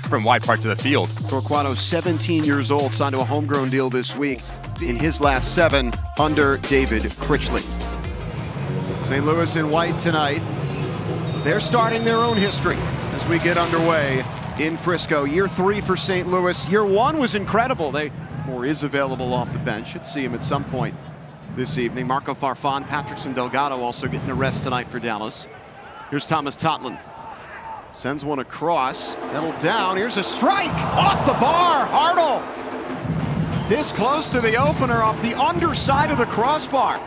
from wide parts of the field. Torquato, 17 years old, signed to a homegrown deal this week in his last 7 under David Critchley. St. Louis in white tonight. They're starting their own history as we get underway in Frisco. Year 3 for St. Louis. Year 1 was incredible. Moore is available off the bench. Should see him at some point this evening. Marco Farfan, Patrickson Delgado also getting a rest tonight for Dallas. Here's Thomas Totland. Sends one across, settled down. Here's a strike off the bar. Hartle this close to the opener off the underside of the crossbar.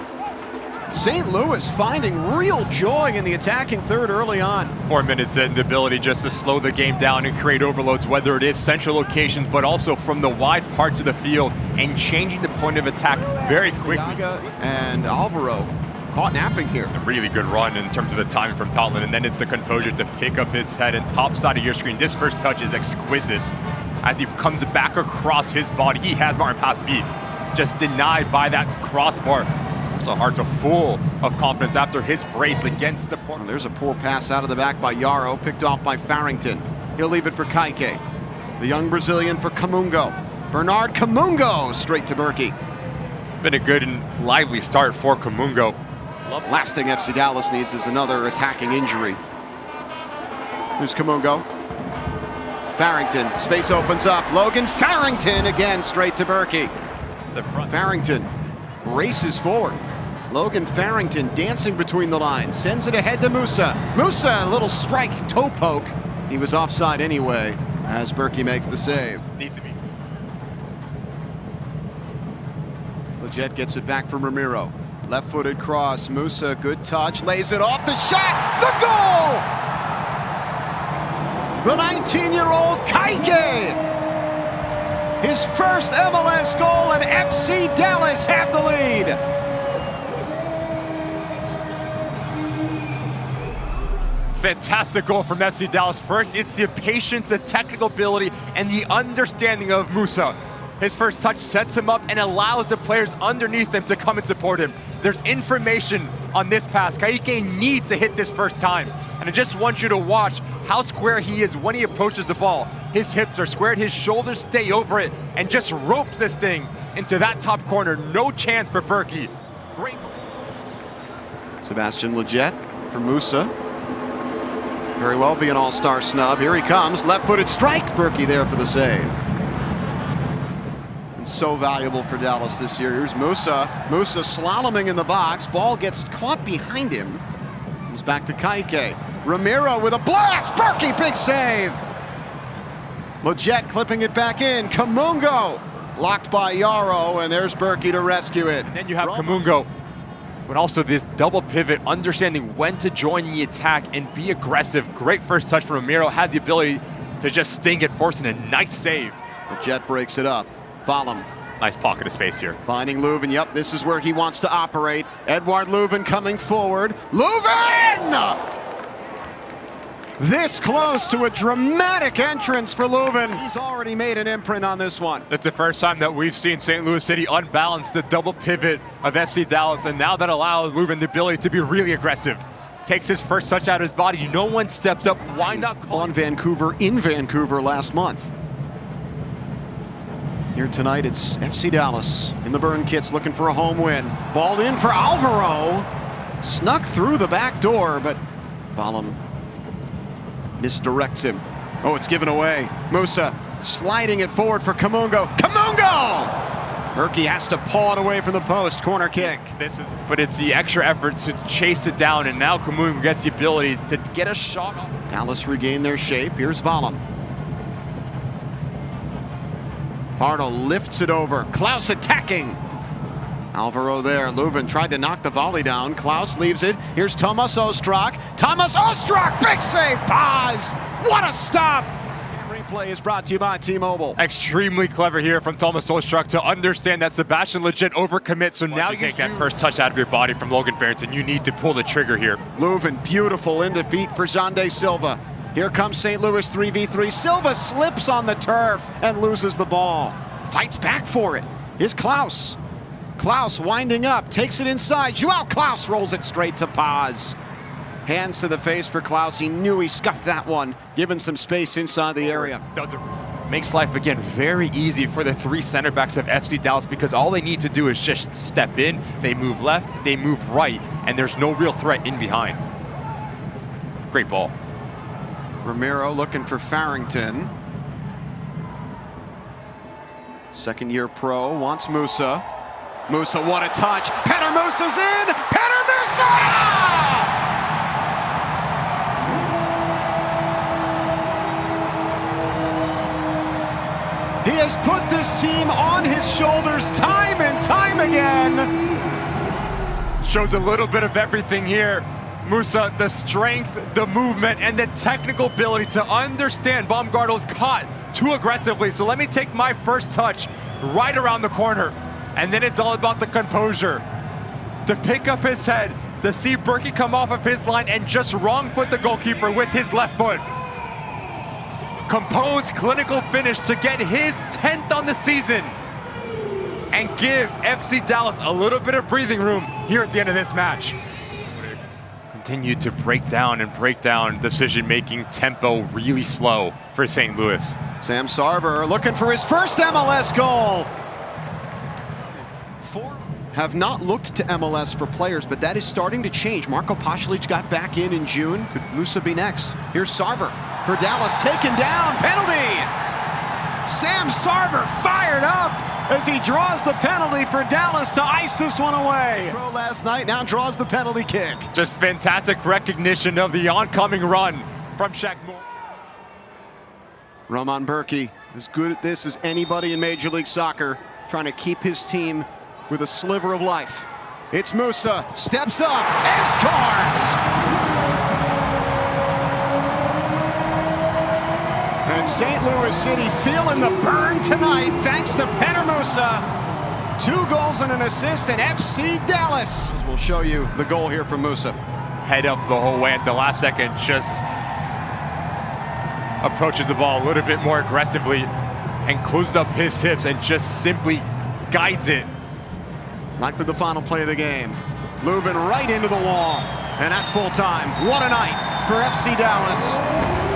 St. Louis finding real joy in the attacking third early on. 4 minutes in, the ability just to slow the game down and create overloads, whether it is central locations, but also from the wide parts of the field and changing the point of attack very quickly. And Alvaro caught napping here. A really good run in terms of the timing from Totland, and then it's the composure to pick up his head and top side of your screen. This first touch is exquisite. As he comes back across his body, he has Martin pass beat. Just denied by that crossbar. So Hart's full of confidence after his brace against the point. There's a poor pass out of the back by Yaro, picked off by Farrington. He'll leave it for Kaike. The young Brazilian for Camungo. Bernard Camungo straight to Berkey. Been a good and lively start for Camungo. Last thing FC Dallas needs is another attacking injury. Here's Camungo. Farrington, space opens up. Logan Farrington again straight to Berkey. The front. Farrington races forward. Logan Farrington dancing between the lines, sends it ahead to Musa. Musa, a little strike, toe poke. He was offside anyway, as Berkey makes the save. Needs to be. Leggett gets it back from Ramiro. Left-footed cross, Musa, good touch, lays it off, the shot, the goal! The 19-year-old Kaike! His first MLS goal, and FC Dallas have the lead. Fantastic goal from FC Dallas. First, it's the patience, the technical ability, and the understanding of Musa. His first touch sets him up and allows the players underneath him to come and support him. There's information on this pass. Kaike needs to hit this first time. And I just want you to watch how square he is when he approaches the ball. His hips are squared, his shoulders stay over it, and just ropes this thing into that top corner. No chance for Berkey. Great. Sebastian Leggett for Musa. Very well be an all-star snub. Here he comes, left-footed strike. Berkey there for the save. And so valuable for Dallas this year. Here's Musa. Musa slaloming in the box. Ball gets caught behind him. Comes back to Kaike. Ramiro with a blast. Berkey, big save. Leggett clipping it back in. Camungo locked by Yaro, and there's Berkey to rescue it. And then you have Camungo, but also this double pivot, understanding when to join the attack and be aggressive. Great first touch from Ramiro, has the ability to just sting it, forcing a nice save. Leggett breaks it up. Vollum. Nice pocket of space here. Finding Leuven. Yep, this is where he wants to operate. Edouard Leuven coming forward. Leuven! This close to a dramatic entrance for Leuven. He's already made an imprint on this one. It's the first time that we've seen St. Louis City unbalance the double pivot of FC Dallas, and now that allows Leuven the ability to be really aggressive. Takes his first touch out of his body. No one steps up. Why not call on Vancouver in Vancouver last month? Here tonight, it's FC Dallas in the burn kits looking for a home win. Ball in for Alvaro. Snuck through the back door, but Vollum misdirects him. Oh, it's given away. Musa sliding it forward for Camungo. Camungo! Berkey has to paw it away from the post. Corner kick. But it's the extra effort to chase it down, and now Camungo gets the ability to get a shot. Dallas regain their shape. Here's Vollum. Hartle lifts it over. Klaus attacking. Alvaro there. Leuven tried to knock the volley down. Klaus leaves it. Here's Thomas Ostrak. Thomas Ostrak! Big save! Paz! What a stop! Replay is brought to you by T-Mobile. Extremely clever here from Thomas Ostrak to understand that Sebastian Leggett overcommits. So now you take that first touch out of your body from Logan Farrington. You need to pull the trigger here. Leuven, beautiful in defeat for Xande Silva. Here comes St. Louis 3v3. Silva slips on the turf and loses the ball. Fights back for it. Here's Klaus. Klaus winding up, takes it inside. Joao Klaus rolls it straight to Paz. Hands to the face for Klaus. He knew he scuffed that one, given some space inside the area. Makes life, again, very easy for the three center backs of FC Dallas because all they need to do is just step in, they move left, they move right, and there's no real threat in behind. Great ball. Romero looking for Farrington. Second-year pro, wants Musa. Musa, what a touch! Petar Musa's in! Petar Musa! He has put this team on his shoulders time and time again. Shows a little bit of everything here. Musa, the strength, the movement, and the technical ability to understand Baumgartel's caught too aggressively. So let me take my first touch right around the corner. And then it's all about the composure. To pick up his head, to see Berkey come off of his line and just wrong foot the goalkeeper with his left foot. Composed, clinical finish to get his 10th on the season and give FC Dallas a little bit of breathing room here at the end of this match. Continue to break down decision-making tempo really slow for St. Louis. Sam Sarver looking for his first MLS goal. Have not looked to MLS for players, but that is starting to change. Marko Pasalic got back in June. Could Musa be next? Here's Sarver for Dallas, taken down, penalty! Sam Sarver fired up as he draws the penalty for Dallas to ice this one away. Pro last night, now draws the penalty kick. Just fantastic recognition of the oncoming run from Shaq Moore. Roman Berkey, as good at this as anybody in Major League Soccer, trying to keep his team with a sliver of life. It's Musa, steps up and scores! And St. Louis City feeling the burn tonight thanks to Petar Musa. 2 goals and an assist, and FC Dallas will show you the goal here from Musa. Head up the whole way at the last second, just approaches the ball a little bit more aggressively and closes up his hips and just simply guides it. Like to the final play of the game. Leuven right into the wall, and that's full time. What a night for FC Dallas.